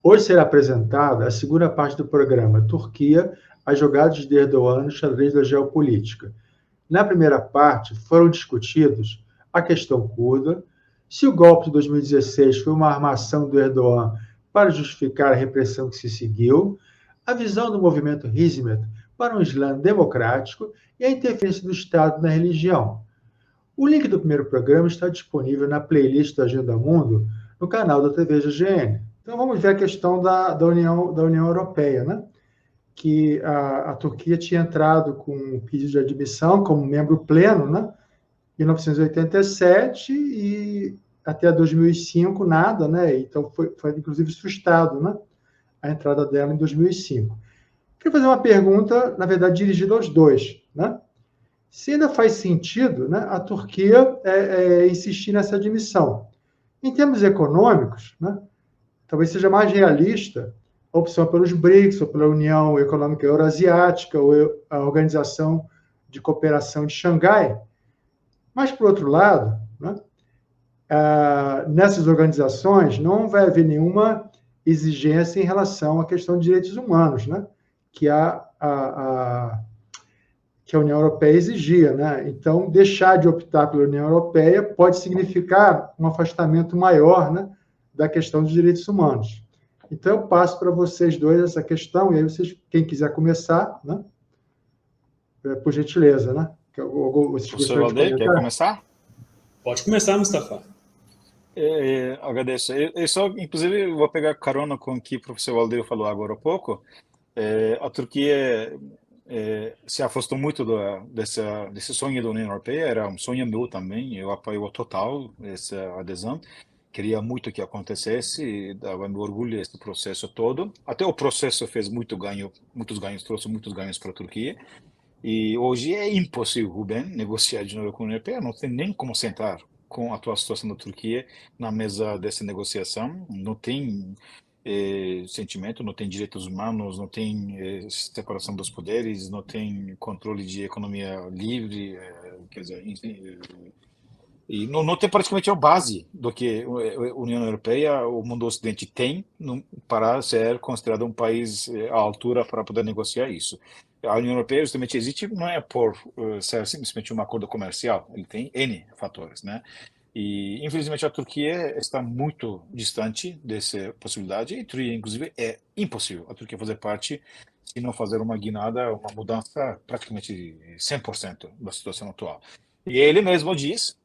Hoje será apresentada a segunda parte do programa Turquia, as jogadas de Erdogan no xadrez da geopolítica. Na primeira parte, foram discutidos a questão curda, se o golpe de 2016 foi uma armação do Erdogan para justificar a repressão que se seguiu, a visão do movimento Hizmet para um Islã democrático e a interferência do Estado na religião. O link do primeiro programa está disponível na playlist da Agenda Mundo no canal da TV GGN. Então vamos ver a questão da União Europeia, né? Que a Turquia tinha entrado com um pedido de admissão como membro pleno, né? Em 1987 e até 2005 nada, né? Então foi inclusive frustrado, né? A entrada dela em 2005. Queria fazer uma pergunta, na verdade, dirigida aos dois, né? Se ainda faz sentido, né, a Turquia insistir nessa admissão. Em termos econômicos, né, talvez seja mais realista a opção pelos BRICS, ou pela União Econômica Euroasiática, ou a Organização de Cooperação de Xangai. Mas, por outro lado, né, nessas organizações não vai haver nenhuma exigência em relação à questão de direitos humanos, né, que a União Europeia exigia, né? Então, deixar de optar pela União Europeia pode significar um afastamento maior, né, da questão dos direitos humanos. Então, eu passo para vocês dois essa questão, e aí vocês, quem quiser começar, né, por gentileza, né? Vocês Professor gostariam de Valdeir, quer comentar? começar? Pode começar, Mustafa. Agradeço. Eu só, inclusive, vou pegar carona com o que o professor Valdeir falou agora há pouco. A Turquia se afastou muito desse sonho da União Europeia, era um sonho meu também, eu apoio total essa adesão. Queria muito que acontecesse, dava-me orgulho esse processo todo. Até o processo fez muitos ganhos, trouxe muitos ganhos para a Turquia. E hoje é impossível, Rubem, negociar de novo com a União Europeia, não tem nem como sentar com a atual situação da Turquia na mesa dessa negociação, não tem sentimento, não tem direitos humanos, não tem separação dos poderes, não tem controle de economia livre, quer dizer, enfim, e não tem praticamente a base do que a União Europeia, o mundo ocidente tem para ser considerado um país à altura para poder negociar isso. A União Europeia justamente existe não é por ser simplesmente um acordo comercial, ele tem N fatores, né? E infelizmente a Turquia está muito distante dessa possibilidade e, inclusive, é impossível a Turquia fazer parte se não fazer uma guinada, uma mudança praticamente 100% da situação atual. E ele mesmo diz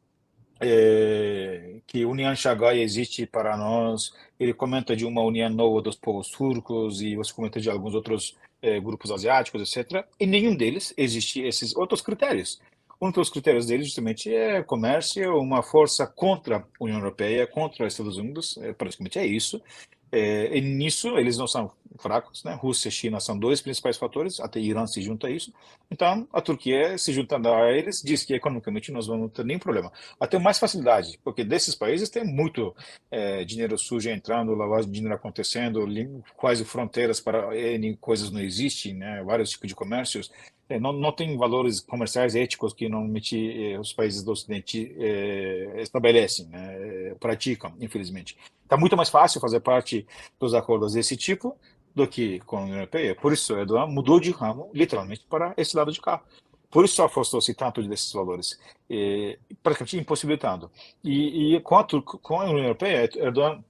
que a União Xangai existe para nós. Ele comenta de uma união nova dos povos turcos e você comenta de alguns outros grupos asiáticos, etc. E nenhum deles existe esses outros critérios. Um dos critérios deles justamente é comércio, uma força contra a União Europeia, contra os Estados Unidos, praticamente é isso. E nisso eles não são fracos, né? Rússia e China são dois principais fatores, até Irã se junta a isso. Então, a Turquia, se juntando a eles, diz que economicamente nós vamos ter nenhum problema. Até mais facilidade, porque desses países tem muito dinheiro sujo entrando, lavagem de dinheiro acontecendo, quase fronteiras para N coisas não existem, né? Vários tipos de comércios. Não tem valores comerciais éticos que normalmente os países do Ocidente estabelecem, né? Praticam, infelizmente. Está muito mais fácil fazer parte dos acordos desse tipo do que com a União Europeia. Por isso, Erdogan mudou de ramo, literalmente, para esse lado de cá. Por isso afastou-se tanto desses valores, praticamente impossibilitando. E com a União Europeia, Erdogan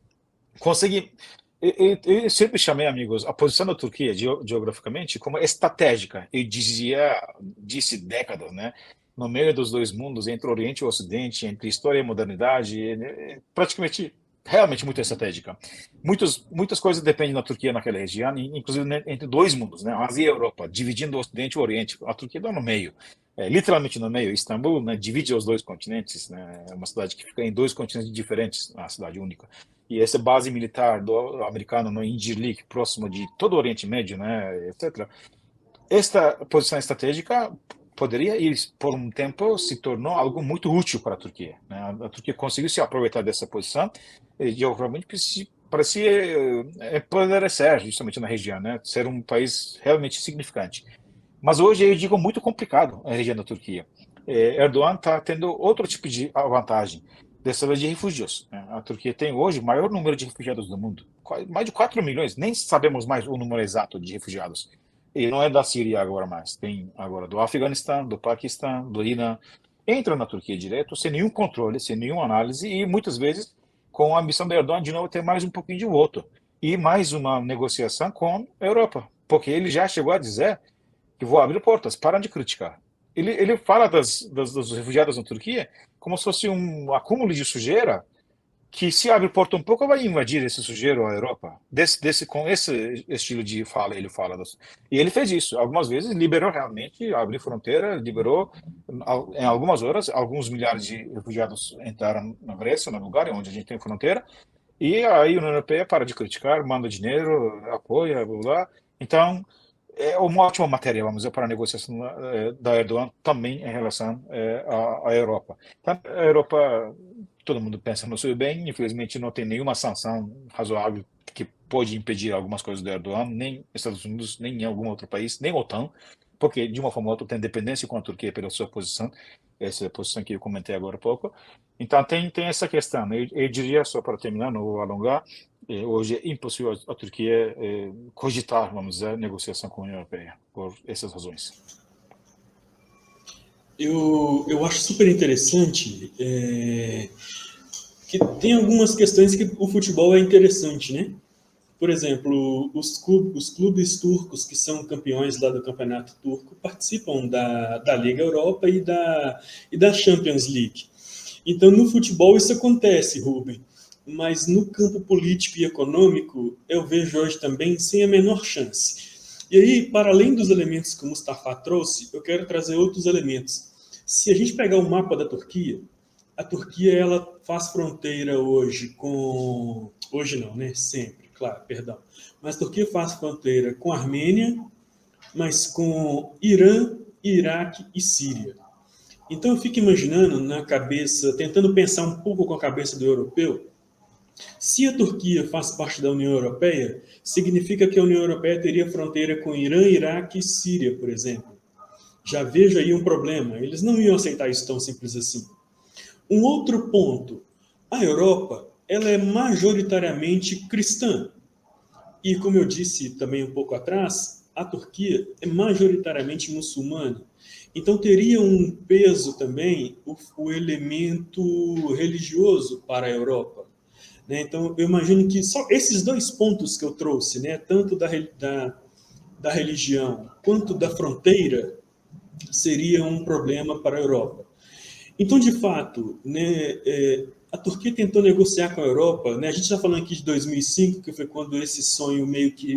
consegue. Eu sempre chamei, amigos, a posição da Turquia geograficamente como estratégica. Eu disse décadas, né? No meio dos dois mundos, entre o Oriente e o Ocidente, entre história e modernidade, praticamente realmente muito estratégica. Muitas coisas dependem da Turquia naquela região, inclusive entre dois mundos, né? Ásia e Europa, dividindo o Ocidente e o Oriente. A Turquia está no meio, literalmente no meio. Istambul, né, divide os dois continentes, né? É uma cidade que fica em dois continentes diferentes, uma cidade única. E essa base militar do americano no Incirlik, próximo de todo o Oriente Médio, né, etc. Esta posição estratégica poderia ir, por um tempo, se tornou algo muito útil para a Turquia, né? A Turquia conseguiu se aproveitar dessa posição e, geograficamente, parecia poder ser, justamente na região, né? Ser um país realmente significante. Mas hoje eu digo muito complicado a região da Turquia. Erdogan está tendo outro tipo de vantagem. dessa vez de refugiados, né? A Turquia tem hoje o maior número de refugiados do mundo, mais de 4 milhões, nem sabemos mais o número exato de refugiados. E não é da Síria agora mais, tem agora do Afeganistão, do Paquistão, do Irã. Entra na Turquia direto, sem nenhum controle, sem nenhuma análise, e muitas vezes com a ambição de Erdogan de novo ter mais um pouquinho de voto e mais uma negociação com a Europa, porque ele já chegou a dizer que vou abrir portas, para de criticar. Ele fala dos refugiados na Turquia como se fosse um acúmulo de sujeira que, se abre porta um pouco, vai invadir esse sujeiro a Europa. Com esse estilo de fala, ele fala. E ele fez isso. Algumas vezes liberou realmente, abriu fronteira, liberou, em algumas horas, alguns milhares de refugiados entraram na Grécia, na Bulgária, onde a gente tem fronteira, e aí a União Europeia para de criticar, manda dinheiro, apoia, blá, blá. Então, é uma ótima matéria, vamos dizer, para a negociação da Erdogan também em relação à Europa. Então, a Europa, todo mundo pensa no seu bem, infelizmente não tem nenhuma sanção razoável que pode impedir algumas coisas do Erdogan, nem Estados Unidos, nem em algum outro país, nem OTAN, porque de uma forma ou outra tem dependência com a Turquia pela sua posição, essa posição que eu comentei agora há pouco. Então tem essa questão. Eu diria, só para terminar, não vou alongar, hoje é impossível a Turquia cogitar, vamos dizer, negociação com a União Europeia, por essas razões. Eu acho super interessante que tem algumas questões que o futebol é interessante, né? Por exemplo, os clubes turcos que são campeões lá do campeonato turco participam da Liga Europa e da Champions League. Então, no futebol isso acontece, Rubem, mas no campo político e econômico eu vejo hoje também sem a menor chance. E aí, para além dos elementos que o Mustafa trouxe, eu quero trazer outros elementos. Se a gente pegar o mapa da Turquia, a Turquia ela faz fronteira hoje com... Hoje não, né? Sempre, claro, perdão. Mas a Turquia faz fronteira com a Armênia, mas com Irã, Iraque e Síria. Então eu fico imaginando na cabeça, tentando pensar um pouco com a cabeça do europeu, se a Turquia faz parte da União Europeia, significa que a União Europeia teria fronteira com Irã, Iraque e Síria, por exemplo. Já vejo aí um problema, eles não iam aceitar isso tão simples assim. Um outro ponto, a Europa, ela é majoritariamente cristã. E como eu disse também um pouco atrás, a Turquia é majoritariamente muçulmana. Então teria um peso também o elemento religioso para a Europa. Né? Então eu imagino que só esses dois pontos que eu trouxe, né? Tanto da religião quanto da fronteira, seria um problema para a Europa. Então, de fato, né, a Turquia tentou negociar com a Europa, né, a gente está falando aqui de 2005, que foi quando esse sonho meio que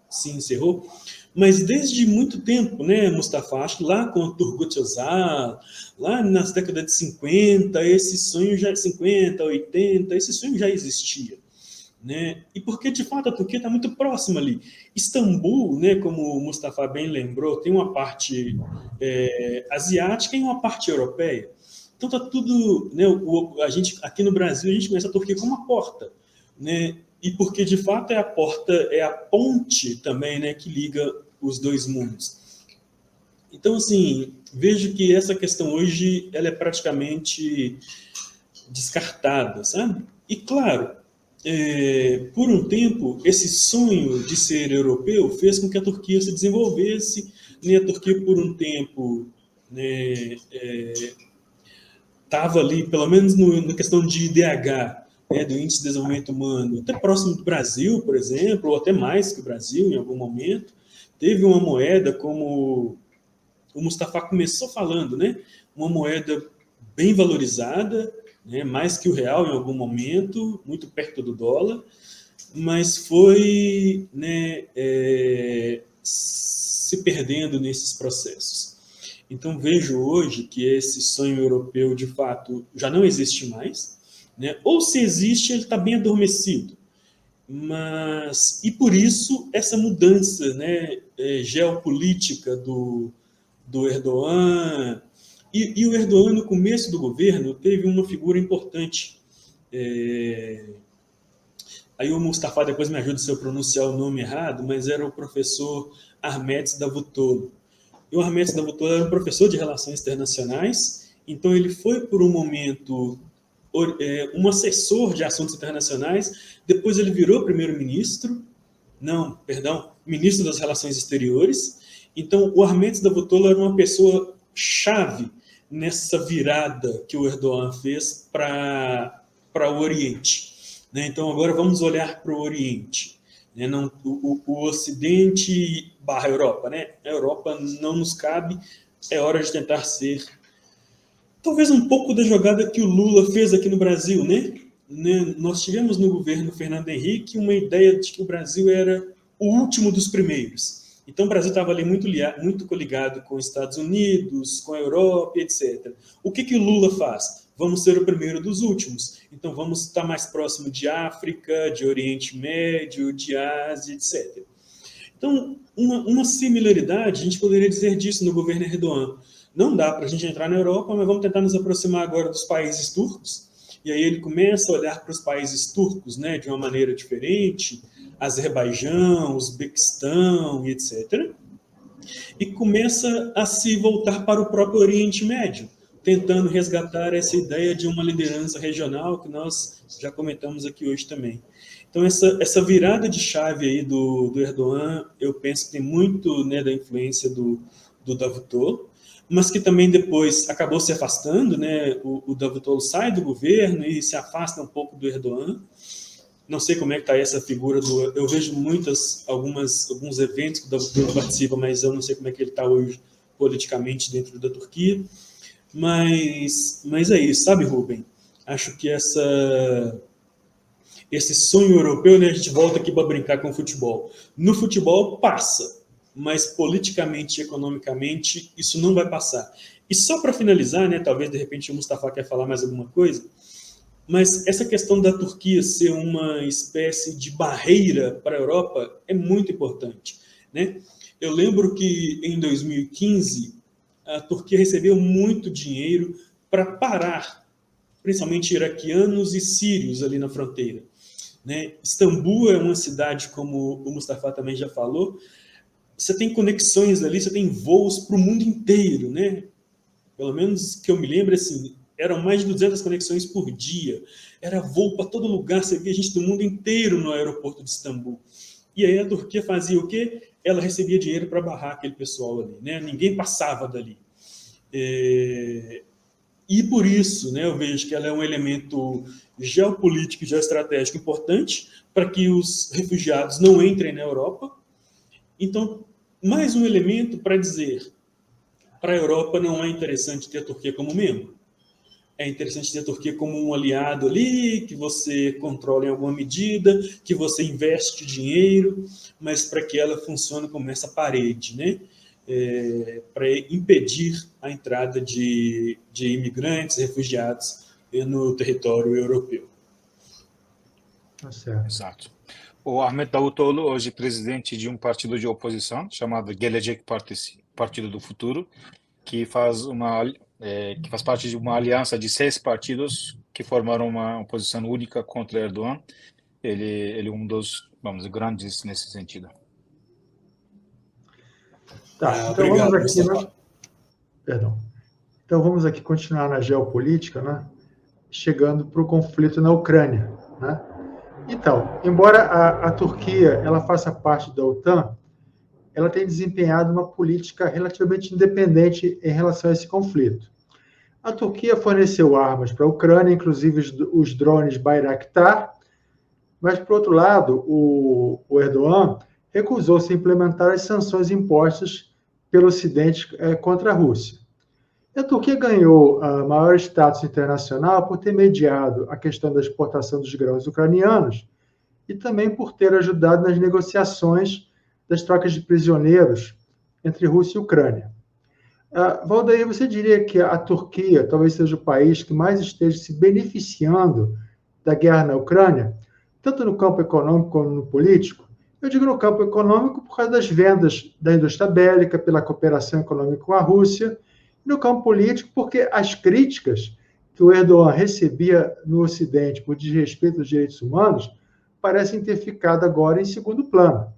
se encerrou, mas desde muito tempo, né, Mustafa, acho que lá com o Turgut Özal, lá nas décadas de 50, esse sonho já 50, 80, esse sonho já existia. Né? E porque, de fato, a Turquia está muito próxima ali. Istambul, né, como o Mustafa bem lembrou, tem uma parte asiática e uma parte europeia. Então está tudo... Né, a gente, aqui no Brasil, a gente conhece a Turquia como uma porta. Né? E porque, de fato, é a porta, é a ponte também, né, que liga os dois mundos. Então, assim, vejo que essa questão hoje ela é praticamente descartada, sabe? E, claro, por um tempo, esse sonho de ser europeu fez com que a Turquia se desenvolvesse, né? A Turquia, por um tempo, né, estava ali, pelo menos na questão de IDH, né, do Índice de Desenvolvimento Humano, até próximo do Brasil, por exemplo, ou até mais que o Brasil, em algum momento. Teve uma moeda, como o Mustafa começou falando, né, uma moeda bem valorizada, né, mais que o real em algum momento, muito perto do dólar, mas foi, né, se perdendo nesses processos. Então vejo hoje que esse sonho europeu, de fato, já não existe mais, né? Ou se existe, ele está bem adormecido. E por isso essa mudança, né, geopolítica do Erdogan. E o Erdogan, no começo do governo, teve uma figura importante. Aí o Mustafa depois me ajuda se eu pronunciar o nome errado, mas era o professor Ahmet Davutoglu. E o Ahmet Davutoglu era um professor de Relações Internacionais, então ele foi, por um momento, um assessor de assuntos internacionais, depois ele virou primeiro-ministro, ministro das Relações Exteriores. Então, o Armentes Davutoglu era uma pessoa chave nessa virada que o Erdogan fez para o Oriente. Né? Então, agora vamos olhar para o Oriente. Né? Não, o Ocidente / Europa. Né? A Europa não nos cabe, é hora de tentar ser talvez um pouco da jogada que o Lula fez aqui no Brasil. Né? Nós tivemos no governo Fernando Henrique uma ideia de que o Brasil era o último dos primeiros. Então, o Brasil estava ali muito coligado com os Estados Unidos, com a Europa, etc. O que o Lula faz? Vamos ser o primeiro dos últimos. Então, vamos estar mais próximo de África, de Oriente Médio, de Ásia, etc. Então, uma similaridade, a gente poderia dizer disso no governo Erdogan. Não dá para a gente entrar na Europa, mas vamos tentar nos aproximar agora dos países turcos. E aí ele começa a olhar para os países turcos, né, de uma maneira diferente, Azerbaijão, Uzbequistão, etc. E começa a se voltar para o próprio Oriente Médio, tentando resgatar essa ideia de uma liderança regional que nós já comentamos aqui hoje também. Então, essa virada de chave aí do Erdogan, eu penso que tem muito, né, da influência do Davutoglu, mas que também depois acabou se afastando, né? O Davutoglu sai do governo e se afasta um pouco do Erdogan. Não sei como é que está essa figura eu vejo alguns eventos que o Davutoglu participa, mas eu não sei como é que ele está hoje politicamente dentro da Turquia. Mas é isso, sabe, Rubem? Acho que esse sonho europeu, né, a gente volta aqui para brincar com o futebol. No futebol passa, mas politicamente e economicamente isso não vai passar. E só para finalizar, né, talvez de repente o Mustafa quer falar mais alguma coisa, mas essa questão da Turquia ser uma espécie de barreira para a Europa é muito importante. Né? Eu lembro que em 2015 a Turquia recebeu muito dinheiro para parar, principalmente iraquianos e sírios ali na fronteira. Né? Istambul é uma cidade, como o Mustafa também já falou, você tem conexões ali, você tem voos para o mundo inteiro. Né? Pelo menos que eu me lembro, assim, eram mais de 200 conexões por dia. Era voo para todo lugar, você via gente do mundo inteiro no aeroporto de Istambul. E aí a Turquia fazia o quê? Ela recebia dinheiro para barrar aquele pessoal ali. Né? Ninguém passava dali. E por isso, né, eu vejo que ela é um elemento geopolítico e geoestratégico importante para que os refugiados não entrem na Europa. Então, mais um elemento para dizer, para a Europa não é interessante ter a Turquia como membro. É interessante ter a Turquia como um aliado ali, que você controla em alguma medida, que você investe dinheiro, mas para que ela funcione como essa parede, né? Para impedir a entrada de imigrantes, refugiados no território europeu. Tá certo. Exato. O Ahmet Davutoğlu, hoje presidente de um partido de oposição chamado Gelecek Partisi, Partido do Futuro, que faz parte de uma aliança de 6 partidos que formaram uma oposição única contra Erdogan. Ele é um dos, grandes nesse sentido. Tá, então obrigado, vamos aqui, Mustafa. Perdão. Então vamos aqui continuar na geopolítica, né? Chegando para o conflito na Ucrânia, né? Então, embora a Turquia ela faça parte da OTAN, ela tem desempenhado uma política relativamente independente em relação a esse conflito. A Turquia forneceu armas para a Ucrânia, inclusive os drones Bayraktar, mas, por outro lado, o Erdogan recusou-se a implementar as sanções impostas pelo Ocidente contra a Rússia. A Turquia ganhou maior status internacional por ter mediado a questão da exportação dos grãos ucranianos e também por ter ajudado nas negociações das trocas de prisioneiros entre Rússia e Ucrânia. Valdair, você diria que a Turquia talvez seja o país que mais esteja se beneficiando da guerra na Ucrânia, tanto no campo econômico como no político? Eu digo no campo econômico por causa das vendas da indústria bélica, pela cooperação econômica com a Rússia, e no campo político porque as críticas que o Erdogan recebia no Ocidente por desrespeito aos direitos humanos parecem ter ficado agora em segundo plano.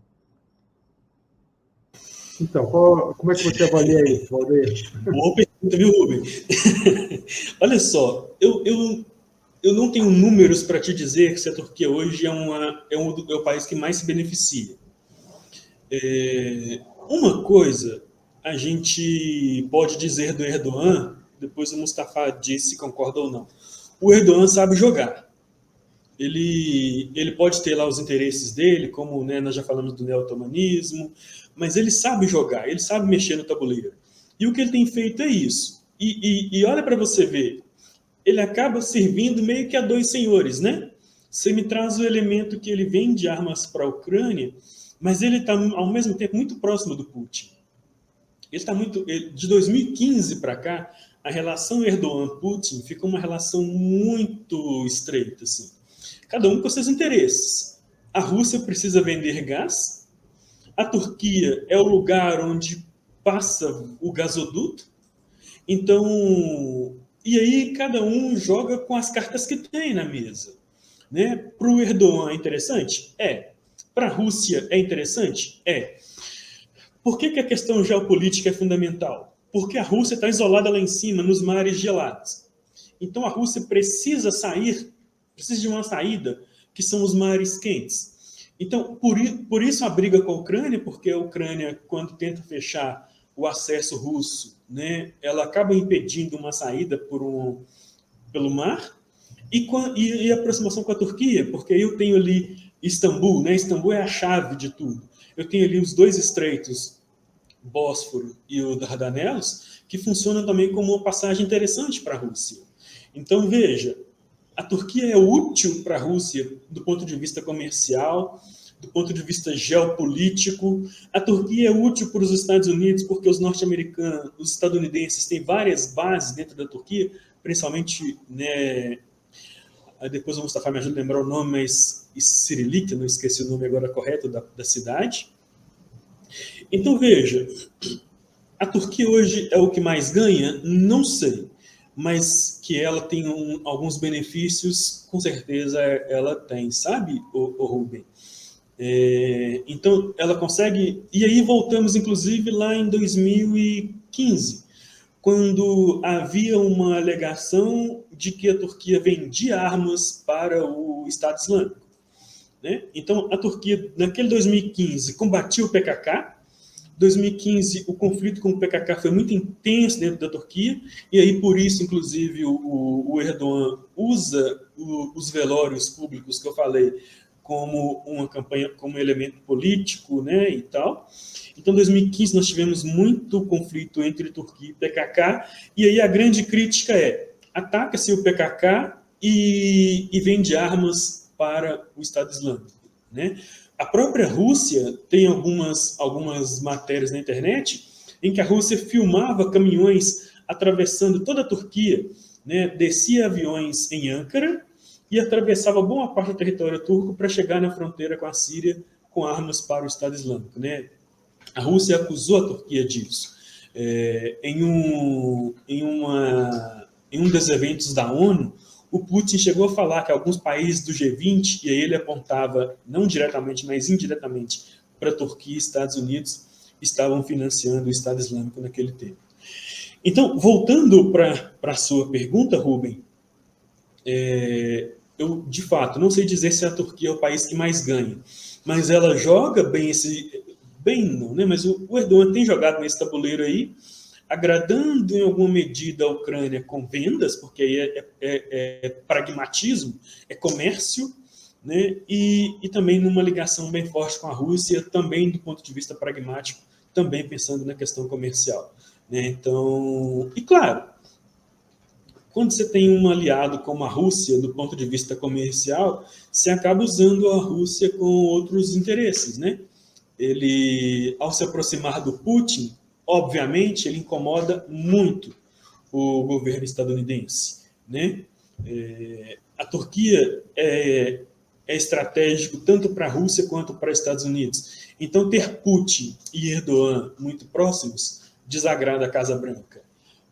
Então, como é que você avalia isso, Valdeir? Boa pergunta, viu, Rubem? Olha só, eu eu não tenho números para te dizer se a Turquia hoje é o país que mais se beneficia. Uma coisa a gente pode dizer do Erdogan, depois o Mustafa diz se concorda ou não. O Erdogan sabe jogar. Ele pode ter lá os interesses dele, como, né, nós já falamos do neo-otomanismo, mas ele sabe jogar, ele sabe mexer no tabuleiro. E o que ele tem feito é isso. E olha para você ver, ele acaba servindo meio que a dois senhores, né? Você me traz o elemento que ele vende armas para a Ucrânia, mas ele está, ao mesmo tempo, muito próximo do Putin. De 2015 para cá, a relação Erdogan-Putin fica uma relação muito estreita, assim. Cada um com seus interesses. A Rússia precisa vender gás, a Turquia é o lugar onde passa o gasoduto, então, e aí cada um joga com as cartas que tem na mesa. Né? Para o Erdogan é interessante? É. Para a Rússia é interessante? É. Por que a questão geopolítica é fundamental? Porque a Rússia está isolada lá em cima, nos mares gelados. Então a Rússia precisa de uma saída, que são os mares quentes. Então, por isso a briga com a Ucrânia, porque a Ucrânia, quando tenta fechar o acesso russo, né, ela acaba impedindo uma saída pelo mar, e a aproximação com a Turquia, porque eu tenho ali Istambul, né? Istambul é a chave de tudo. Eu tenho ali os dois estreitos, Bósforo e o Dardanelos, que funcionam também como uma passagem interessante para a Rússia. Então, veja, a Turquia é útil para a Rússia do ponto de vista comercial, do ponto de vista geopolítico. A Turquia é útil para os Estados Unidos porque os norte-americanos, os estadunidenses têm várias bases dentro da Turquia, principalmente, né, depois o Mustafa me ajuda a lembrar o nome, mas Cyrillic, não esqueci o nome agora correto da cidade. Então, veja, a Turquia hoje é o que mais ganha? Não sei, mas que ela tem alguns benefícios, com certeza ela tem, sabe, o Rubem? Então, ela consegue... E aí voltamos, inclusive, lá em 2015, quando havia uma alegação de que a Turquia vendia armas para o Estado Islâmico. Né? Então, a Turquia, naquele 2015, combatia o PKK. 2015, o conflito com o PKK foi muito intenso dentro da Turquia, e aí, por isso, inclusive, o Erdogan usa os velórios públicos que eu falei como uma campanha, como elemento político, né, e tal. Então, em 2015, nós tivemos muito conflito entre Turquia e PKK, e aí a grande crítica é: ataca-se o PKK e vende armas para o Estado Islâmico, né? A própria Rússia tem algumas matérias na internet em que a Rússia filmava caminhões atravessando toda a Turquia, né? Descia aviões em Ankara e atravessava boa parte do território turco para chegar na fronteira com a Síria com armas para o Estado Islâmico, né? A Rússia acusou a Turquia disso. Em um dos eventos da ONU, o Putin chegou a falar que alguns países do G20, e aí ele apontava, não diretamente, mas indiretamente, para a Turquia e Estados Unidos, estavam financiando o Estado Islâmico naquele tempo. Então, voltando para a sua pergunta, Rubem, eu, de fato, não sei dizer se a Turquia é o país que mais ganha, mas ela joga bem bem não, né? Mas o Erdogan tem jogado nesse tabuleiro aí, agradando em alguma medida a Ucrânia com vendas, porque aí é pragmatismo, é comércio, né? E também numa ligação bem forte com a Rússia, também do ponto de vista pragmático, também pensando na questão comercial, né? Então, e claro, quando você tem um aliado como a Rússia, do ponto de vista comercial, você acaba usando a Rússia com outros interesses, né? Ele, ao se aproximar do Putin, obviamente, ele incomoda muito o governo estadunidense, né? A Turquia é estratégico tanto para a Rússia quanto para os Estados Unidos. Então, ter Putin e Erdogan muito próximos desagrada a Casa Branca.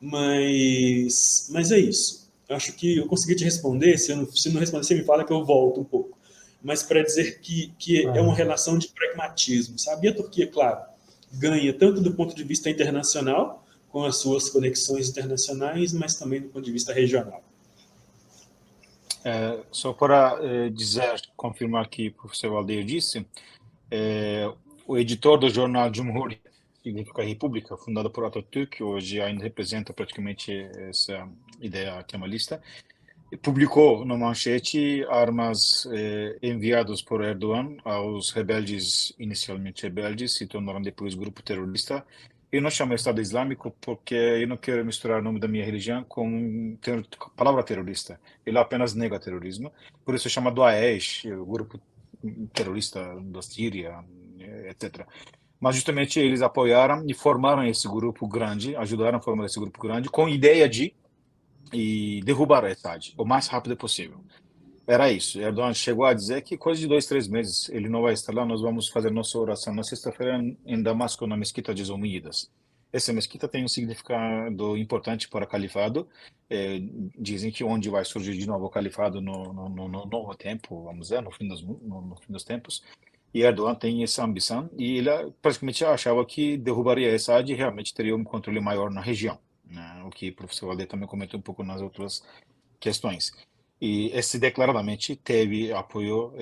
Mas é isso. Eu acho que eu consegui te responder. Se não responder, você me fala que eu volto um pouco. Mas para dizer que é uma relação de pragmatismo, sabe? E a Turquia, claro, ganha tanto do ponto de vista internacional, com as suas conexões internacionais, mas também do ponto de vista regional. Só para dizer, confirmar que o professor Valdeir disse, o editor do jornal Cumhuriyet, significa República, fundado por Atatürk, hoje ainda representa praticamente essa ideia kemalista, publicou na manchete armas enviadas por Erdogan aos rebeldes, inicialmente rebeldes, se tornaram depois grupo terrorista. Eu não chamo Estado Islâmico porque eu não quero misturar o nome da minha religião com a palavra terrorista. Ele apenas nega terrorismo. Por isso é chamado Daesh, o grupo terrorista da Síria, etc. Mas justamente eles apoiaram e formaram esse grupo grande, ajudaram a formar esse grupo grande com a ideia de derrubar a Assad o mais rápido possível. Era isso. Erdogan chegou a dizer que coisa de 2, 3 meses ele não vai estar lá, nós vamos fazer nossa oração na sexta-feira em Damasco, na Mesquita de Umayyadas. Essa mesquita tem um significado importante para o califado. Dizem que onde vai surgir de novo o califado no novo tempo, vamos dizer, no fim dos tempos. E Erdogan tem essa ambição e ele praticamente achava que derrubaria Assad e realmente teria um controle maior na região, né? O que o professor Valdeir também comentou um pouco nas outras questões. E esse declaradamente teve apoio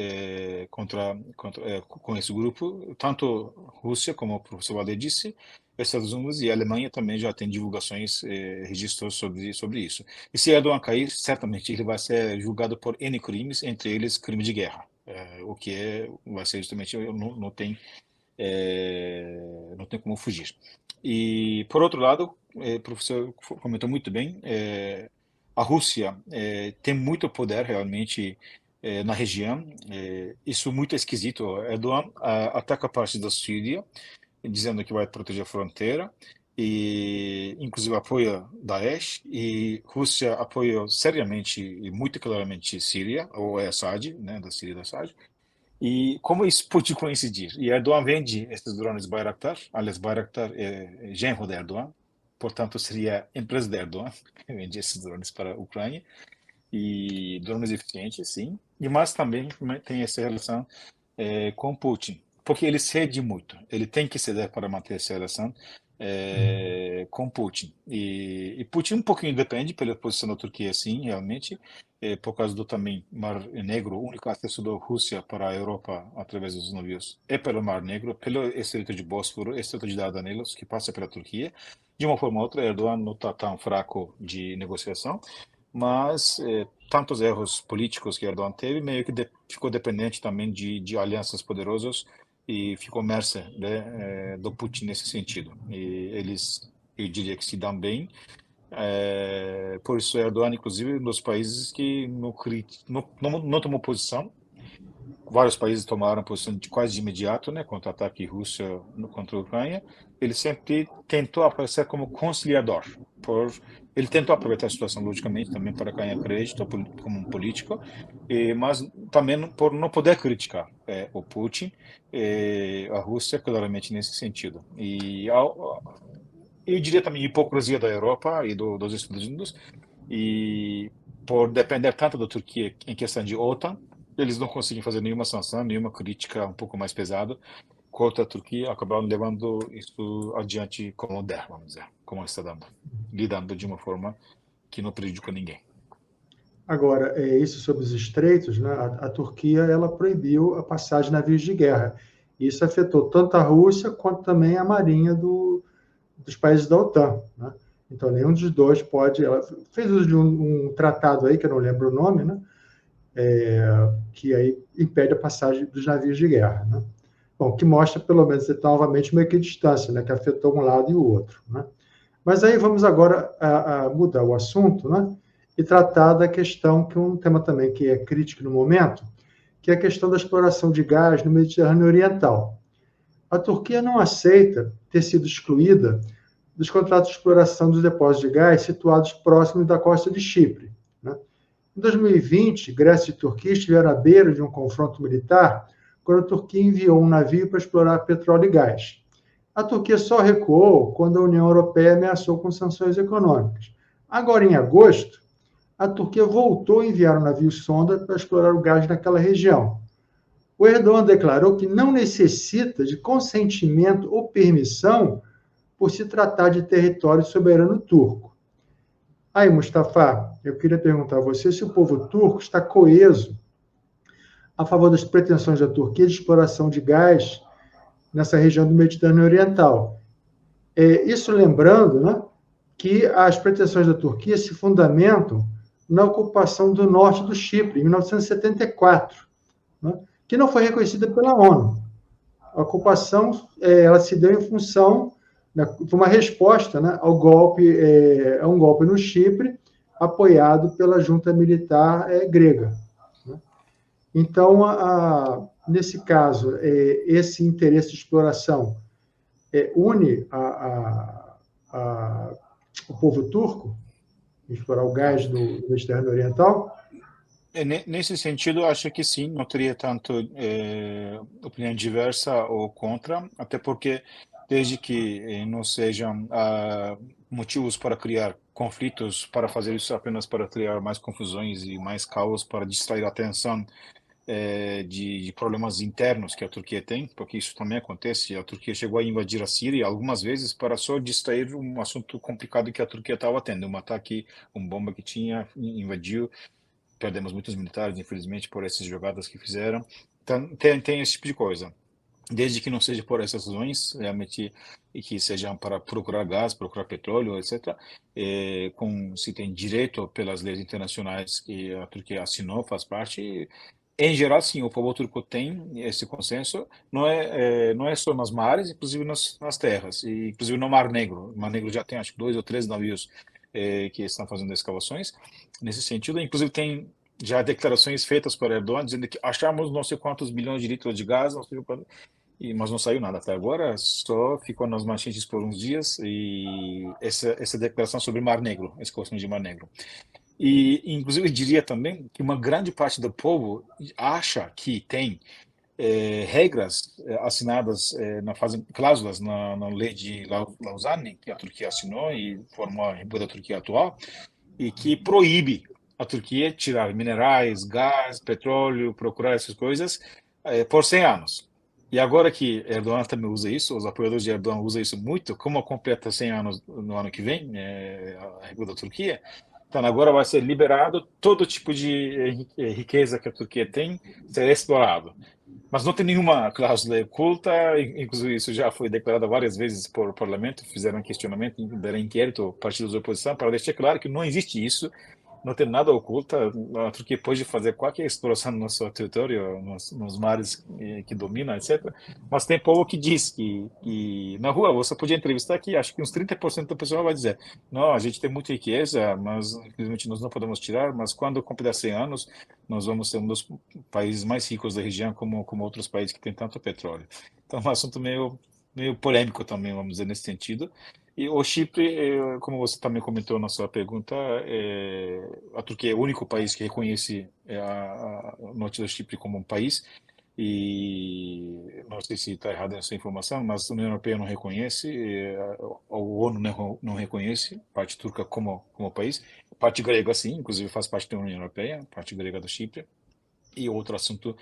com esse grupo, tanto Rússia, como o professor Valdeir disse, Estados Unidos e a Alemanha também já tem divulgações, registros sobre isso. E se Erdogan cair, certamente ele vai ser julgado por N crimes, entre eles crime de guerra, o que vai ser justamente, não tem como fugir. E, por outro lado, o professor comentou muito bem, a Rússia tem muito poder realmente na região. Isso é muito esquisito. Erdogan ataca parte da Síria, dizendo que vai proteger a fronteira, e inclusive apoia Daesh, e Rússia apoia seriamente e muito claramente Síria, ou Assad, né, da Síria da Assad. E como isso pode coincidir? E Erdogan vende esses drones Bayraktar, aliás, Bayraktar é genro de Erdogan, portanto seria a empresa de Erdogan que vende esses drones para a Ucrânia, e drones eficientes, sim, mas também tem essa relação com Putin, porque ele cede muito, ele tem que ceder para manter essa relação com Putin. E Putin um pouquinho depende pela posição da Turquia, sim, realmente, por causa do também Mar Negro, o único acesso da Rússia para a Europa através dos navios é pelo Mar Negro, pelo Estreito de Bósforo, Estreito de Dardanelos, que passa pela Turquia. De uma forma ou outra, Erdogan não está tão fraco de negociação, mas tantos erros políticos que Erdogan teve, meio que ficou dependente também de alianças poderosas e ficou mercê, né, do Putin nesse sentido. E eles, eu diria que se dão bem. Por isso Erdogan, inclusive, um dos países que não tomou posição. Vários países tomaram posição quase de imediato, né, contra o ataque Rússia contra a Ucrânia. Ele sempre tentou aparecer como conciliador. Ele tentou aproveitar a situação, logicamente, também para ganhar crédito como um político, mas também por não poder criticar o Putin, a Rússia, claramente nesse sentido. E eu diria também hipocrisia da Europa e dos Estados Unidos, e por depender tanto da Turquia em questão de OTAN, eles não conseguem fazer nenhuma sanção, nenhuma crítica um pouco mais pesada contra a Turquia, acabaram levando isso adiante como der, vamos dizer, como está dando, lidando de uma forma que não prejudica ninguém. Agora, isso sobre os estreitos, né? A Turquia ela proibiu a passagem de navios de guerra. Isso afetou tanto a Rússia quanto também a marinha dos países da OTAN, né? Então, nenhum dos dois pode... Ela fez uso de um tratado aí, que eu não lembro o nome, né? Que aí impede a passagem dos navios de guerra, né? Bom, que mostra, pelo menos, novamente, uma equidistância, né? Que afetou um lado e o outro, né? Mas aí vamos agora a mudar o assunto, né? E tratar da questão, que é um tema também que é crítico no momento, que é a questão da exploração de gás no Mediterrâneo Oriental. A Turquia não aceita ter sido excluída dos contratos de exploração dos depósitos de gás situados próximos da costa de Chipre, né? Em 2020, Grécia e Turquia estiveram à beira de um confronto militar quando a Turquia enviou um navio para explorar petróleo e gás. A Turquia só recuou quando a União Europeia ameaçou com sanções econômicas. Agora, em agosto, a Turquia voltou a enviar um navio sonda para explorar o gás naquela região. O Erdogan declarou que não necessita de consentimento ou permissão por se tratar de território soberano turco. Aí, Mustafa, eu queria perguntar a você se o povo turco está coeso a favor das pretensões da Turquia de exploração de gás nessa região do Mediterrâneo Oriental. Isso lembrando, né, que as pretensões da Turquia se fundamentam na ocupação do norte do Chipre, em 1974, né, que não foi reconhecida pela ONU. A ocupação ela se deu em função, foi uma resposta, né, ao golpe, a um golpe no Chipre, apoiado pela junta militar grega. Né? Então, nesse caso, esse interesse de exploração une o povo turco, explorar o gás do Mediterrâneo Oriental? Nesse sentido, acho que sim, não teria tanto opinião diversa ou contra, até porque desde que não sejam motivos para criar conflitos, para fazer isso apenas para criar mais confusões e mais caos, para distrair a atenção de problemas internos que a Turquia tem, porque isso também acontece. A Turquia chegou a invadir a Síria algumas vezes para só distrair um assunto complicado que a Turquia estava tendo, um ataque, uma bomba que tinha, invadiu. Perdemos muitos militares, infelizmente, por essas jogadas que fizeram. Então, tem esse tipo de coisa. Desde que não seja por essas razões, realmente, e que sejam para procurar gás, procurar petróleo, etc., se tem direito pelas leis internacionais que a Turquia assinou, faz parte. Em geral, sim, o povo turco tem esse consenso. Não é só nas mares, inclusive nas terras, e inclusive no Mar Negro. O Mar Negro já tem, acho que 2 ou 3 navios que estão fazendo escavações nesse sentido. Inclusive tem já declarações feitas por Erdogan dizendo que achamos não sei quantos bilhões de litros de gás, mas não saiu nada até agora, só ficou nas manchetes por uns dias, e essa declaração sobre Mar Negro, essa questão de Mar Negro. E inclusive diria também que uma grande parte do povo acha que tem regras assinadas, cláusulas na lei de Lausanne, que a Turquia assinou e formou a República da Turquia atual, e que proíbe a Turquia tirar minerais, gás, petróleo, procurar essas coisas por 100 anos. E agora que Erdogan também usa isso, os apoiadores de Erdogan usam isso muito, como completa 100 anos no ano que vem, a República da Turquia, então agora vai ser liberado todo tipo de riqueza que a Turquia tem, ser explorado. Mas não tem nenhuma cláusula oculta, inclusive isso já foi declarado várias vezes por parlamento, fizeram questionamento, deram inquérito, partidos da oposição, para deixar claro que não existe isso, não tem nada oculto. A Turquia pode fazer qualquer exploração no seu território, nos mares que domina, etc. Mas tem povo que diz que na rua, você podia entrevistar aqui, acho que uns 30% da pessoa vai dizer: não, a gente tem muita riqueza, mas infelizmente nós não podemos tirar, mas quando completar 100 anos, nós vamos ser um dos países mais ricos da região, como outros países que têm tanto petróleo. Então é um assunto meio polêmico também, vamos dizer, nesse sentido. E o Chipre, como você também comentou na sua pergunta, a Turquia é o único país que reconhece o norte do Chipre como um país, e não sei se está errada essa informação, mas a União Europeia não reconhece, a ONU não reconhece a parte turca como país, a parte grega sim, inclusive faz parte da União Europeia, a parte grega do Chipre. E outro assunto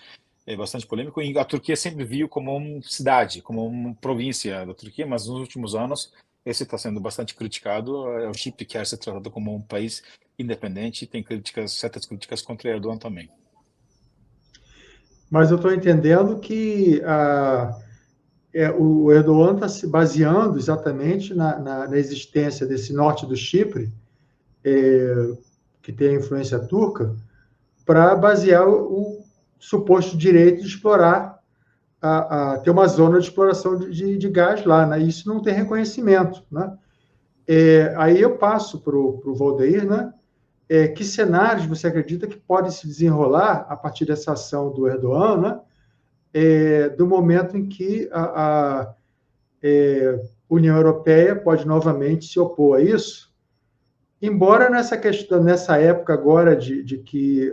bastante polêmico, e a Turquia sempre viu como uma cidade, como uma província da Turquia, mas nos últimos anos esse está sendo bastante criticado. O Chipre quer ser tratado como um país independente, tem certas críticas contra Erdogan também. Mas eu estou entendendo que o Erdogan está se baseando exatamente na existência desse norte do Chipre, que tem a influência turca, para basear o suposto direito de explorar, ter uma zona de exploração de gás lá, né? Isso não tem reconhecimento, né? Aí eu passo para o Valdeir, né? Que cenários você acredita que podem se desenrolar a partir dessa ação do Erdogan, né? Do momento em que a União Europeia pode novamente se opor a isso, embora nessa época agora de que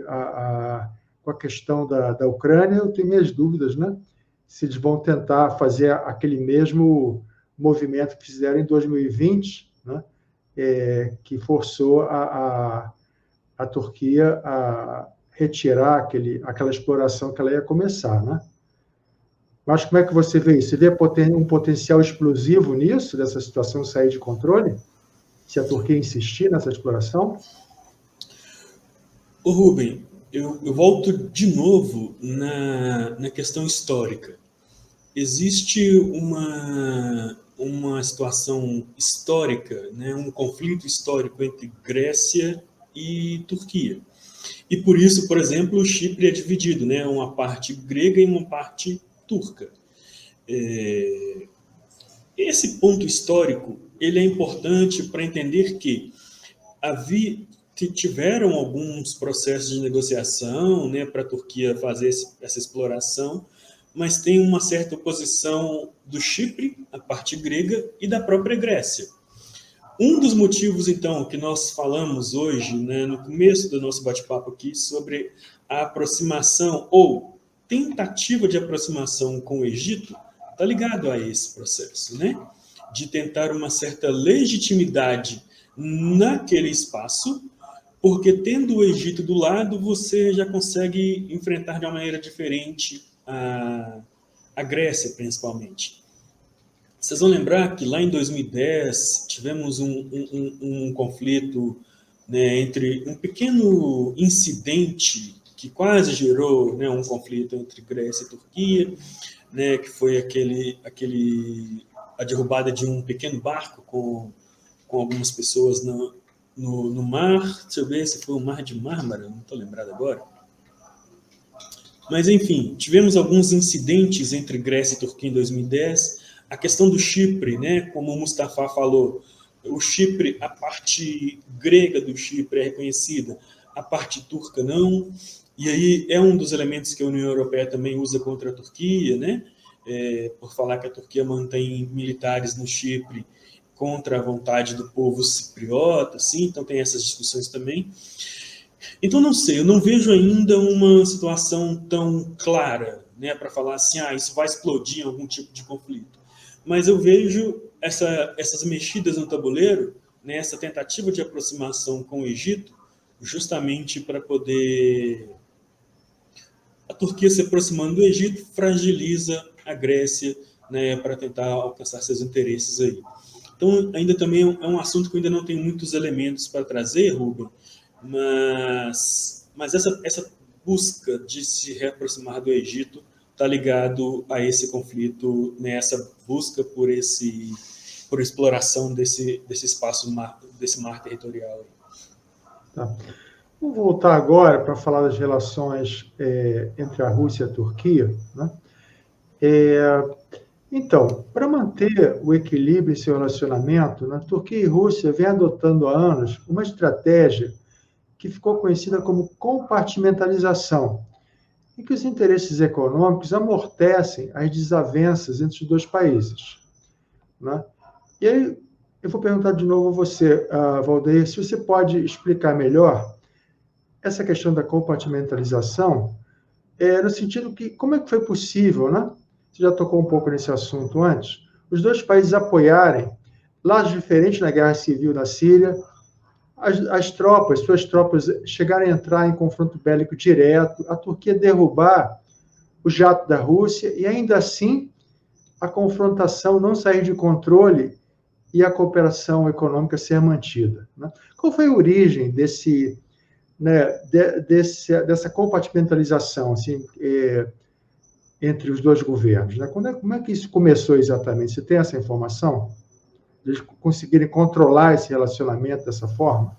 com a questão da Ucrânia, eu tenho minhas dúvidas, né? Se eles vão tentar fazer aquele mesmo movimento que fizeram em 2020, né? Que forçou a Turquia a retirar aquela exploração que ela ia começar, né? Mas como é que você vê isso? Você vê um potencial explosivo nisso, dessa situação sair de controle? Se a Turquia insistir nessa exploração? Ô Rubem, eu volto de novo na questão histórica. Existe uma situação histórica, né, um conflito histórico entre Grécia e Turquia. E por isso, por exemplo, o Chipre é dividido, né, uma parte grega e uma parte turca. Esse ponto histórico ele é importante para entender que tiveram alguns processos de negociação, né, para a Turquia fazer essa exploração, mas tem uma certa oposição do Chipre, a parte grega, e da própria Grécia. Um dos motivos, então, que nós falamos hoje, né, no começo do nosso bate-papo aqui, sobre a aproximação ou tentativa de aproximação com o Egito, está ligado a esse processo, né? De tentar uma certa legitimidade naquele espaço, porque tendo o Egito do lado, você já consegue enfrentar de uma maneira diferente a Grécia, principalmente. Vocês vão lembrar que lá em 2010 tivemos um conflito, né, entre um pequeno incidente que quase gerou, né, um conflito entre Grécia e Turquia, né, que foi a derrubada de um pequeno barco com algumas pessoas no mar. Deixa eu ver se foi o Mar de Mármara, não estou lembrado agora. Mas, enfim, tivemos alguns incidentes entre Grécia e Turquia em 2010. A questão do Chipre, né, como o Mustafa falou, o Chipre, a parte grega do Chipre é reconhecida, a parte turca não. E aí é um dos elementos que a União Europeia também usa contra a Turquia, né, por falar que a Turquia mantém militares no Chipre contra a vontade do povo cipriota, assim, então tem essas discussões também. Então, não sei, eu não vejo ainda uma situação tão clara, né, para falar assim, isso vai explodir em algum tipo de conflito. Mas eu vejo essas mexidas no tabuleiro, né, essa tentativa de aproximação com o Egito, justamente para poder... A Turquia se aproximando do Egito fragiliza a Grécia, né, para tentar alcançar seus interesses aí. Então, ainda também é um assunto que eu ainda não tenho muitos elementos para trazer, Rubem, mas essa busca de se reaproximar do Egito está ligado a esse conflito, nessa, né, busca por exploração desse espaço, desse mar territorial. Tá. Vamos voltar agora para falar das relações entre a Rússia e a Turquia, né? Então, para manter o equilíbrio em seu relacionamento, a Turquia e a Rússia vêm adotando há anos uma estratégia que ficou conhecida como compartimentalização, em que os interesses econômicos amortecem as desavenças entre os dois países, né? E aí, eu vou perguntar de novo a você, Valdeir, se você pode explicar melhor essa questão da compartimentalização, no sentido que, como é que foi possível, né? Você já tocou um pouco nesse assunto antes, os dois países apoiarem lados diferentes na guerra civil na Síria, suas tropas chegarem a entrar em confronto bélico direto, a Turquia derrubar o jato da Rússia e, ainda assim, a confrontação não sair de controle e a cooperação econômica ser mantida, né? Qual foi a origem dessa compartimentalização, assim, entre os dois governos, né? Como é que isso começou exatamente? Você tem essa informação? Eles conseguirem controlar esse relacionamento dessa forma?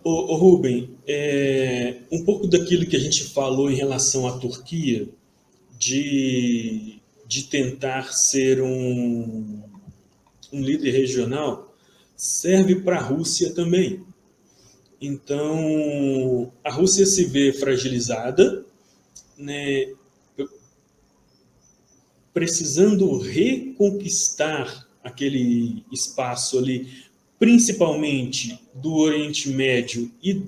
Ô Rubem, um pouco daquilo que a gente falou em relação à Turquia, de tentar ser um líder regional, serve para a Rússia também. Então, a Rússia se vê fragilizada, né, precisando reconquistar aquele espaço ali, principalmente do Oriente Médio e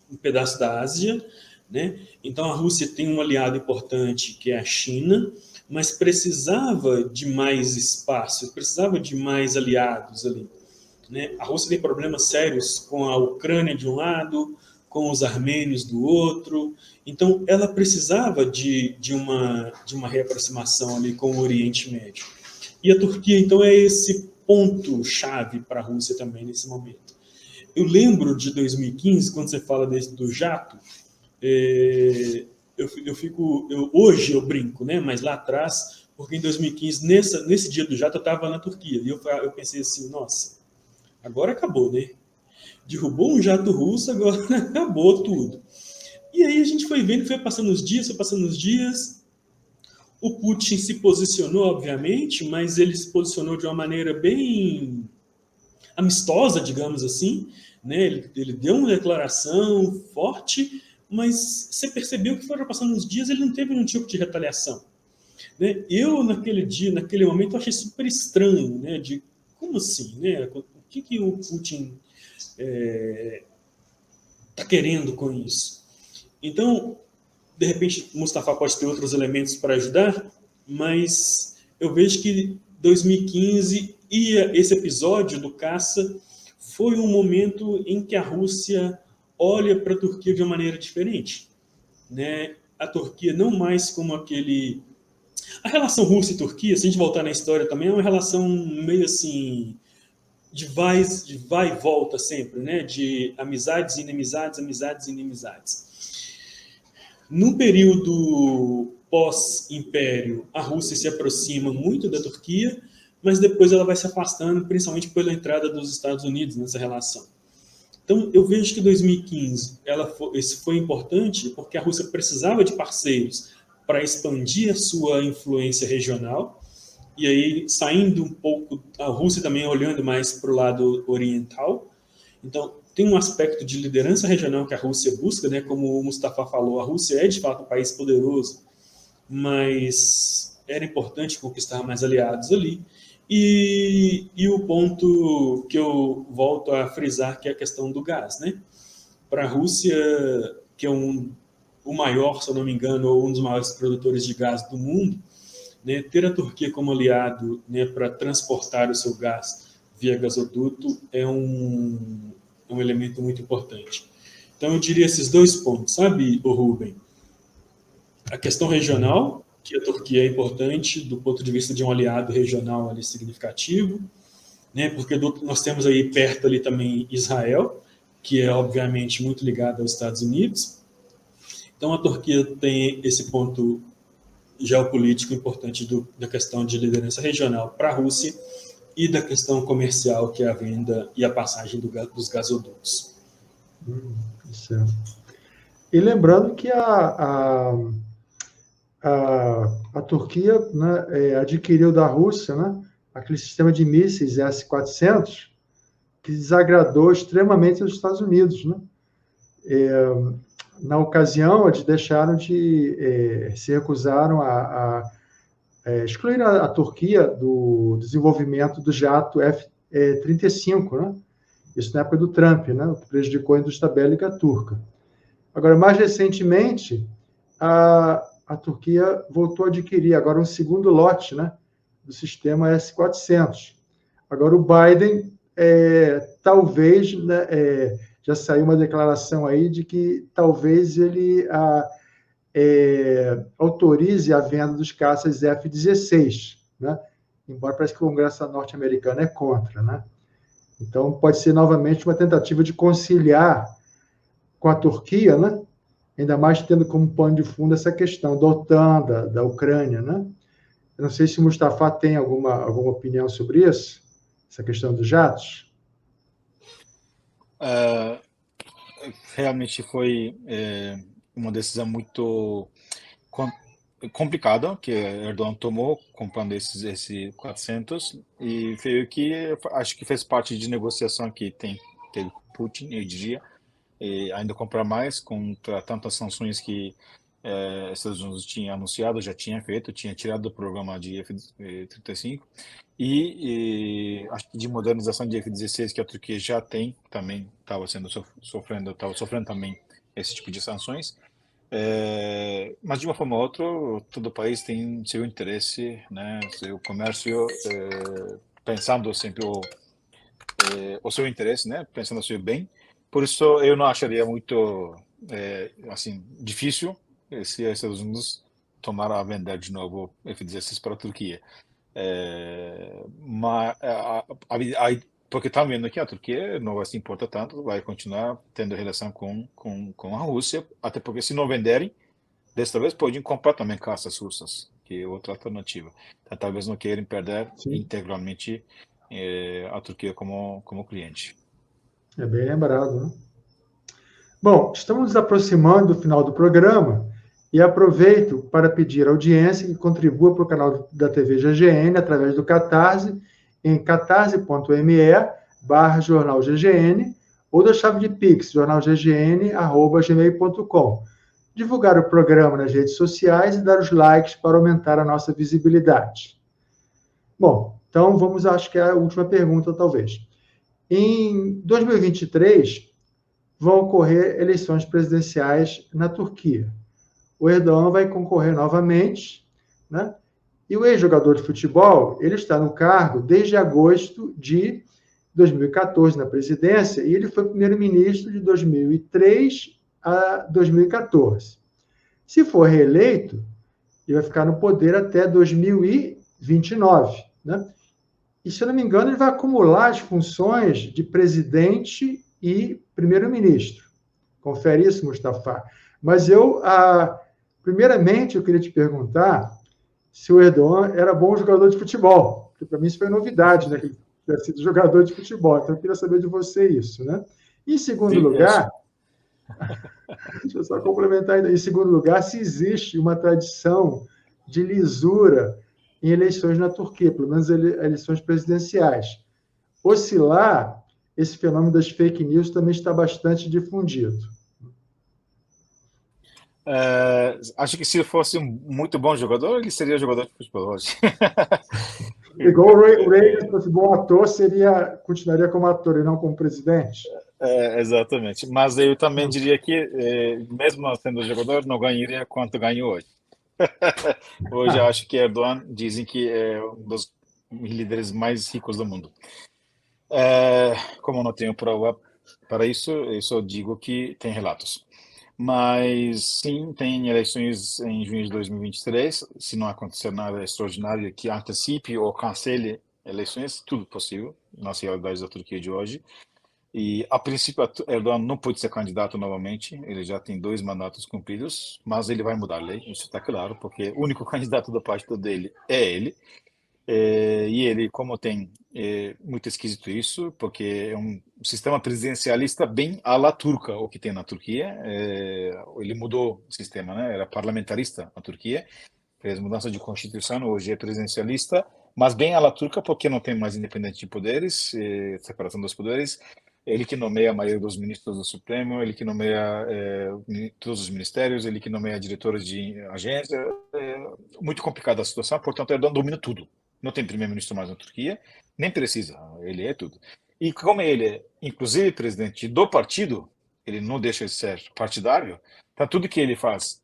um pedaço da Ásia, né? Então a Rússia tem um aliado importante que é a China, mas precisava de mais espaço, precisava de mais aliados ali, né? A Rússia tem problemas sérios com a Ucrânia de um lado, com os armênios do outro, então ela precisava de uma reaproximação ali com o Oriente Médio. E a Turquia, então, é esse ponto-chave para a Rússia também nesse momento. eu lembro de 2015, quando você fala do jato, hoje eu brinco, né? Mas lá atrás, porque em 2015, nesse dia do jato, eu estava na Turquia. E eu pensei assim, nossa, agora acabou, né? Derrubou um jato russo, agora acabou tudo. E aí a gente foi vendo, foi passando os dias. O Putin se posicionou, obviamente, mas ele se posicionou de uma maneira bem amistosa, digamos assim, né? Ele deu uma declaração forte, mas você percebeu que foram passando os dias, ele não teve nenhum tipo de retaliação, né? Eu, naquele momento, achei super estranho, né? De como assim, né? O que o Putin está querendo com isso? Então, de repente, Mustafa pode ter outros elementos para ajudar, mas eu vejo que 2015 e esse episódio do caça foi um momento em que a Rússia olha para a Turquia de uma maneira diferente, né? A Turquia não mais como aquele... A relação Rússia e Turquia, se a gente voltar na história também, é uma relação meio assim de vai e volta sempre, né? De amizades e inimizades, amizades e inimizades. No período pós-império, a Rússia se aproxima muito da Turquia, mas depois ela vai se afastando, principalmente pela entrada dos Estados Unidos nessa relação. Então, eu vejo que 2015 isso foi importante porque a Rússia precisava de parceiros para expandir a sua influência regional, e aí saindo um pouco, a Rússia também olhando mais para o lado oriental. Então, tem um aspecto de liderança regional que a Rússia busca, né? Como o Mustafa falou, a Rússia é de fato um país poderoso, mas era importante conquistar mais aliados ali. E o ponto que eu volto a frisar, que é a questão do gás, né? Para a Rússia, que é o maior, se eu não me engano, ou um dos maiores produtores de gás do mundo, né, ter a Turquia como aliado, né, para transportar o seu gás via gasoduto é um elemento muito importante. Então, eu diria esses dois pontos, sabe, Rubem? A questão regional, que a Turquia é importante do ponto de vista de um aliado regional ali significativo, né, porque nós temos aí perto ali também Israel, que é obviamente muito ligado aos Estados Unidos. Então, a Turquia tem esse ponto geopolítico importante da questão de liderança regional para a Rússia e da questão comercial, que é a venda e a passagem dos gasodutos. Certo. E lembrando que a Turquia, né, adquiriu da Rússia, né, aquele sistema de mísseis S-400, que desagradou extremamente os Estados Unidos, né? Na ocasião, eles se recusaram a excluir a Turquia do desenvolvimento do jato F-35, né? Isso na época do Trump, né? O que prejudicou a indústria bélica turca. Agora, mais recentemente, a Turquia voltou a adquirir agora um segundo lote, né, do sistema S-400. Agora, o Biden, talvez, né, já saiu uma declaração aí de que talvez ele autorize a venda dos caças F-16, né? Embora parece que o Congresso norte-americano é contra, né? Então, pode ser novamente uma tentativa de conciliar com a Turquia, né? Ainda mais tendo como pano de fundo essa questão da OTAN, da Ucrânia, né? Eu não sei se o Mustafa tem alguma opinião sobre isso, essa questão dos jatos. Realmente foi uma decisão muito complicada que Erdogan tomou comprando esse 400, e foi que acho que fez parte de negociação que teve com Putin, eu diria, e ainda comprar mais contra tantas sanções que Estados Unidos tinha anunciado, já tinha feito, tinha tirado do programa de F-35, e acho que de modernização de F-16 que a Turquia já tem, também estava sofrendo também esse tipo de sanções. Mas de uma forma ou outra, todo país tem seu interesse, né, seu comércio, pensando sempre o seu interesse, né, pensando no seu bem. Por isso, eu não acharia muito assim difícil se os Estados Unidos tomaram a vender de novo F-16 para a Turquia. Mas porque estão vendo que a Turquia não vai se importar tanto, vai continuar tendo relação com a Rússia, até porque se não venderem, desta vez podem comprar também caças russas, que é outra alternativa. Então, talvez não queiram perder Sim, integralmente a Turquia como cliente. é bem lembrado, né? Bom, estamos nos aproximando do final do programa e aproveito para pedir à audiência que contribua para o canal da TV GGN através do Catarse, em catarse.me/jornal GGN ou da chave de Pix, jornalggn@gmail.com. Divulgar o programa nas redes sociais e dar os likes para aumentar a nossa visibilidade. Bom, então vamos, acho que é a última pergunta, talvez. Em 2023, vão ocorrer eleições presidenciais na Turquia. O Erdogan vai concorrer novamente, né? E o ex-jogador de futebol, ele está no cargo desde agosto de 2014 na presidência, e ele foi primeiro-ministro de 2003 a 2014. Se for reeleito, ele vai ficar no poder até 2029, né? E, se eu não me engano, ele vai acumular as funções de presidente e primeiro-ministro. Confere isso, Mustafa. Mas primeiramente, eu queria te perguntar se o Erdogan era bom jogador de futebol, porque para mim isso foi novidade, né? Que ele tinha sido jogador de futebol. Então, eu queria saber de você isso, né? Em segundo lugar, deixa eu só complementar ainda. Em segundo lugar, se existe uma tradição de lisura em eleições na Turquia, pelo menos eleições presidenciais. Oscilar, esse fenômeno das fake news também está bastante difundido. Acho que se ele fosse um muito bom jogador, ele seria jogador de futebol hoje. Igual o Reagan, se fosse bom ator, continuaria como ator e não como presidente. Exatamente. Mas eu também diria que, mesmo sendo jogador, não ganharia quanto ganhou hoje. Hoje eu acho que Erdogan dizem que é um dos líderes mais ricos do mundo. Como não tenho prova para isso, eu só digo que tem relatos. Mas sim, tem eleições em junho de 2023. Se não acontecer nada extraordinário que antecipe ou cancele eleições, tudo possível nas realidades da Turquia de hoje. E, a princípio, Erdogan não pode ser candidato novamente, ele já tem 2 mandatos cumpridos, mas ele vai mudar a lei, isso está claro, porque o único candidato do partido dele é ele. E ele, como tem, muito esquisito isso, porque é um sistema presidencialista bem à la turca, o que tem na Turquia. Ele mudou o sistema, né? Era parlamentarista na Turquia, fez mudança de constituição, hoje é presidencialista, mas bem à la turca, porque não tem mais independência de poderes, separação dos poderes. Ele que nomeia a maioria dos ministros do Supremo, ele que nomeia todos os ministérios, ele que nomeia diretores de agência. Muito complicada a situação, portanto, Erdogan domina tudo. Não tem primeiro-ministro mais na Turquia, nem precisa, ele é tudo. E como ele é, inclusive, presidente do partido, ele não deixa de ser partidário, então tudo que ele faz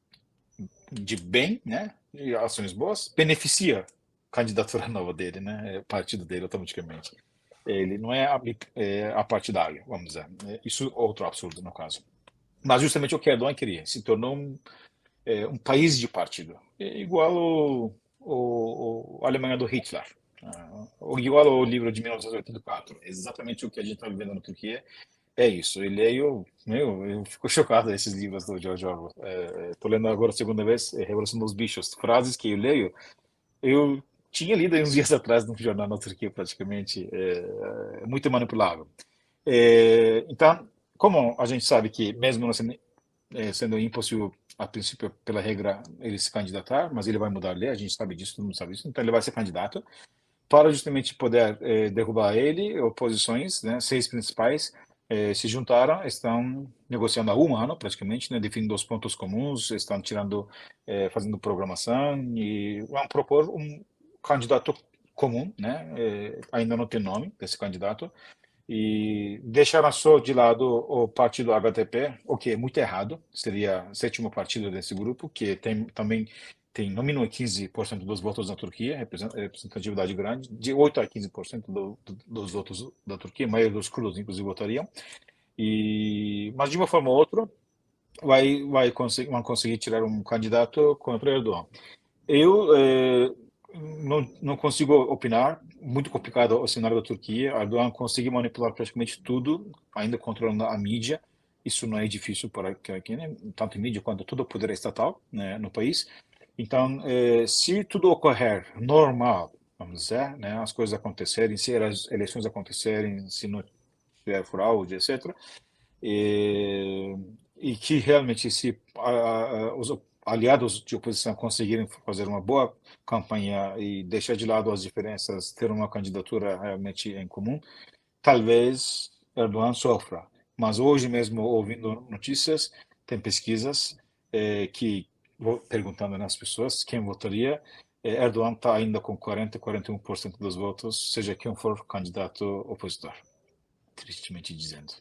de bem, né, de ações boas, beneficia a candidatura nova dele, né, o partido dele automaticamente. Ele não é apartidário, vamos dizer. Isso é outro absurdo, no caso. Mas justamente o que Erdogan queria, se tornou um país de partido, igual a Alemanha do Hitler, igual ao livro de 1984, exatamente o que a gente está vivendo na Turquia. É isso, eu leio, eu fico chocado com esses livros do George Orwell. Estou lendo agora a segunda vez, Revolução dos Bichos, frases que eu leio, eu tinha lido uns dias atrás num jornal na Turquia, praticamente, muito manipulável. Então, como a gente sabe que, mesmo não sendo impossível, a princípio, pela regra, ele se candidatar, mas ele vai mudar a lei, a gente sabe disso, todo mundo sabe disso, então ele vai ser candidato, para justamente poder derrubar ele, oposições, né, 6 principais, se juntaram, estão negociando há um ano, praticamente, né, definindo os pontos comuns, estão fazendo programação e vão propor um candidato comum, né, ainda não tem nome desse candidato, e deixaram só de lado o partido HDP, o que é muito errado, seria o 7º partido desse grupo, que também tem no mínimo 15% dos votos na Turquia, representatividade grande, de 8 a 15% dos votos da Turquia, a maioria dos curdos, inclusive, votariam. Mas, de uma forma ou outra, vão conseguir tirar um candidato contra Erdogan. Eu não consigo opinar muito complicado o cenário da Turquia. Erdogan consegue manipular praticamente tudo, ainda controlando a mídia. Isso não é difícil para quem, né? Tanto a mídia quanto todo o poder estatal, né, no país. Então, se tudo ocorrer normal, vamos dizer, né, as coisas acontecerem, se as eleições acontecerem, se não tiver fraude, etc., e que realmente se os aliados de oposição conseguirem fazer uma boa campanha e deixar de lado as diferenças, ter uma candidatura realmente em comum, talvez Erdogan sofra. Mas hoje mesmo, ouvindo notícias, tem pesquisas que perguntando nas pessoas quem votaria, Erdogan está ainda com 41% dos votos, seja quem for candidato opositor, tristemente dizendo.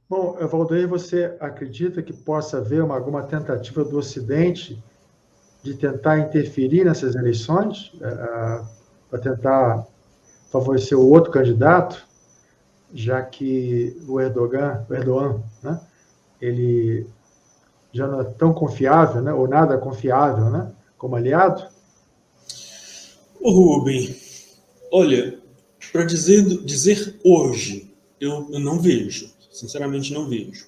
Bom, Valdeir, você acredita que possa haver alguma tentativa do Ocidente de tentar interferir nessas eleições, para tentar favorecer o outro candidato, já que o Erdogan, né, ele já não é tão confiável, né, ou nada confiável, né, como aliado? Ô Rubem, olha, para dizer hoje, eu não vejo, sinceramente não vejo.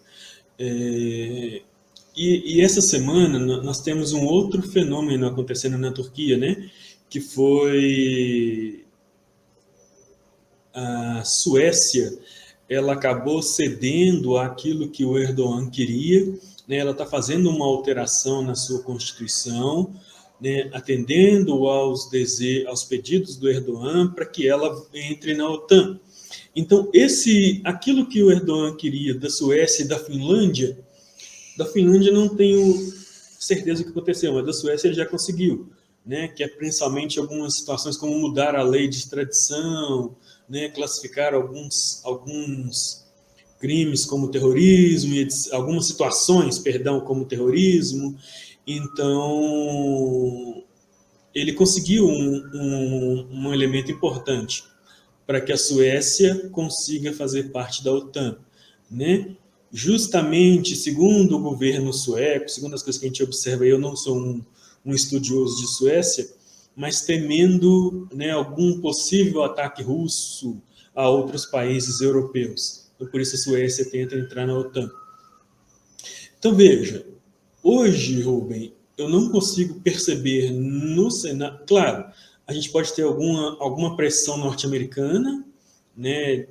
E essa semana nós temos um outro fenômeno acontecendo na Turquia, né? Que foi a Suécia, ela acabou cedendo àquilo que o Erdogan queria, né? Ela está fazendo uma alteração na sua Constituição, né? Atendendo aos pedidos do Erdogan para que ela entre na OTAN. Então, aquilo que o Erdogan queria da Suécia e da Finlândia não tenho certeza do que aconteceu, mas da Suécia ele já conseguiu, né? Que é principalmente algumas situações como mudar a lei de extradição, né? Classificar alguns crimes como terrorismo, algumas situações, perdão, como terrorismo. Então, ele conseguiu um elemento importante para que a Suécia consiga fazer parte da OTAN, né? Justamente, segundo o governo sueco, segundo as coisas que a gente observa, eu não sou um estudioso de Suécia, mas temendo, né, algum possível ataque russo a outros países europeus. Então, por isso a Suécia tenta entrar na OTAN. Então, veja, hoje, Rubem, eu não consigo perceber no Senado. Claro, a gente pode ter alguma pressão norte-americana, né,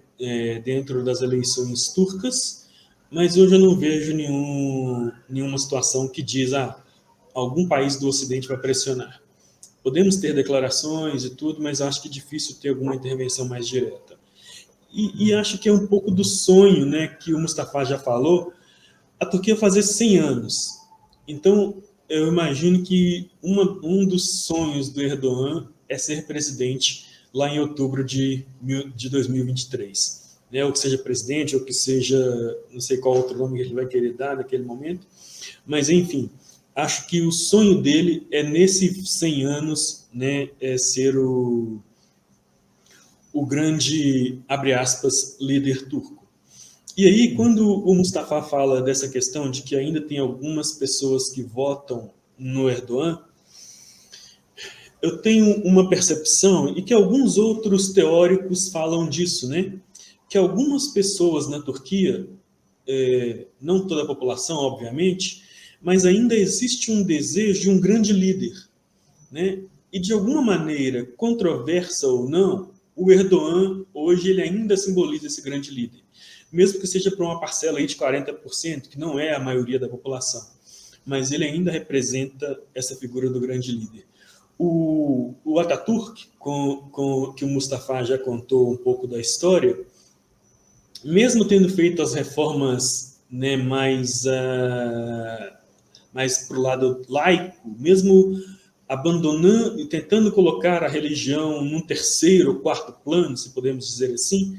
dentro das eleições turcas, mas hoje eu não vejo nenhuma situação que diz algum país do Ocidente vai pressionar. Podemos ter declarações e tudo, mas acho que é difícil ter alguma intervenção mais direta. E acho que é um pouco do sonho, né, que o Mustafa já falou, a Turquia fazer 100 anos. Então, eu imagino que um dos sonhos do Erdogan é ser presidente lá em outubro de 2023. Né? Ou que seja presidente, ou que seja, não sei qual outro nome que ele vai querer dar naquele momento. Mas, enfim, acho que o sonho dele é, nesses 100 anos, né, ser o grande, abre aspas, líder turco. E aí, quando o Mustafa fala dessa questão de que ainda tem algumas pessoas que votam no Erdogan, eu tenho uma percepção, e que alguns outros teóricos falam disso, né? Que algumas pessoas na Turquia, não toda a população, obviamente, mas ainda existe um desejo de um grande líder, né? E de alguma maneira, controversa ou não, o Erdogan, hoje, ele ainda simboliza esse grande líder. Mesmo que seja para uma parcela aí de 40%, que não é a maioria da população. Mas ele ainda representa essa figura do grande líder. O Atatürk, que o Mustafa já contou um pouco da história, mesmo tendo feito as reformas, né, mais para o lado laico, mesmo abandonando e tentando colocar a religião num terceiro ou quarto plano, se podemos dizer assim,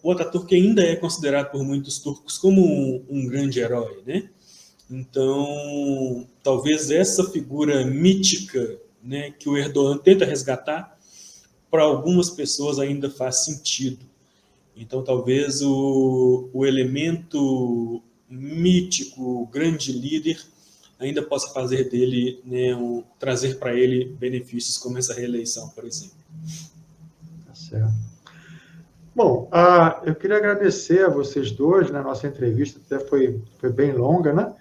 o Atatürk ainda é considerado por muitos turcos como um grande herói, né? Então, talvez essa figura mítica, né, que o Erdogan tenta resgatar, para algumas pessoas ainda faz sentido. Então, talvez o elemento mítico, o grande líder, ainda possa fazer dele, né, trazer para ele benefícios como essa reeleição, por exemplo. Tá certo. Bom, eu queria agradecer a vocês dois, né? Nossa entrevista até foi bem longa, né?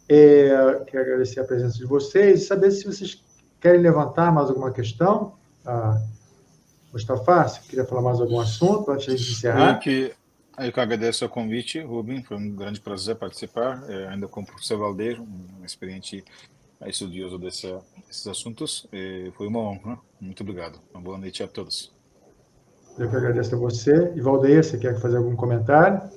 Quero agradecer a presença de vocês e saber se vocês querem levantar mais alguma questão. Mustafa, você queria falar mais algum assunto antes de encerrar? Eu que agradeço o convite, Rubem, foi um grande prazer participar, ainda com o professor Valdeiro, um experiente estudioso desses assuntos, foi uma honra, muito obrigado, uma boa noite a todos. Eu que agradeço a você. E Valdeir, você quer fazer algum comentário?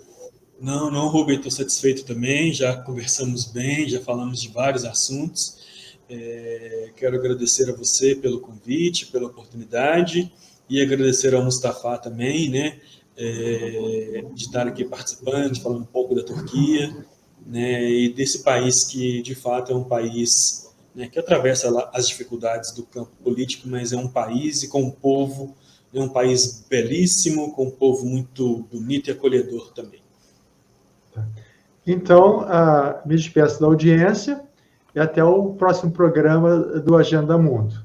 Não, Rubem, estou satisfeito também, já conversamos bem, já falamos de vários assuntos. Quero agradecer a você pelo convite, pela oportunidade, e agradecer ao Mustafa também, né, de estar aqui participando, falando um pouco da Turquia, né, e desse país que, de fato, é um país, né, que atravessa as dificuldades do campo político, mas é um país e com um povo, é um país belíssimo, com um povo muito bonito e acolhedor também. Então, me despeço da audiência e até o próximo programa do Agenda Mundo.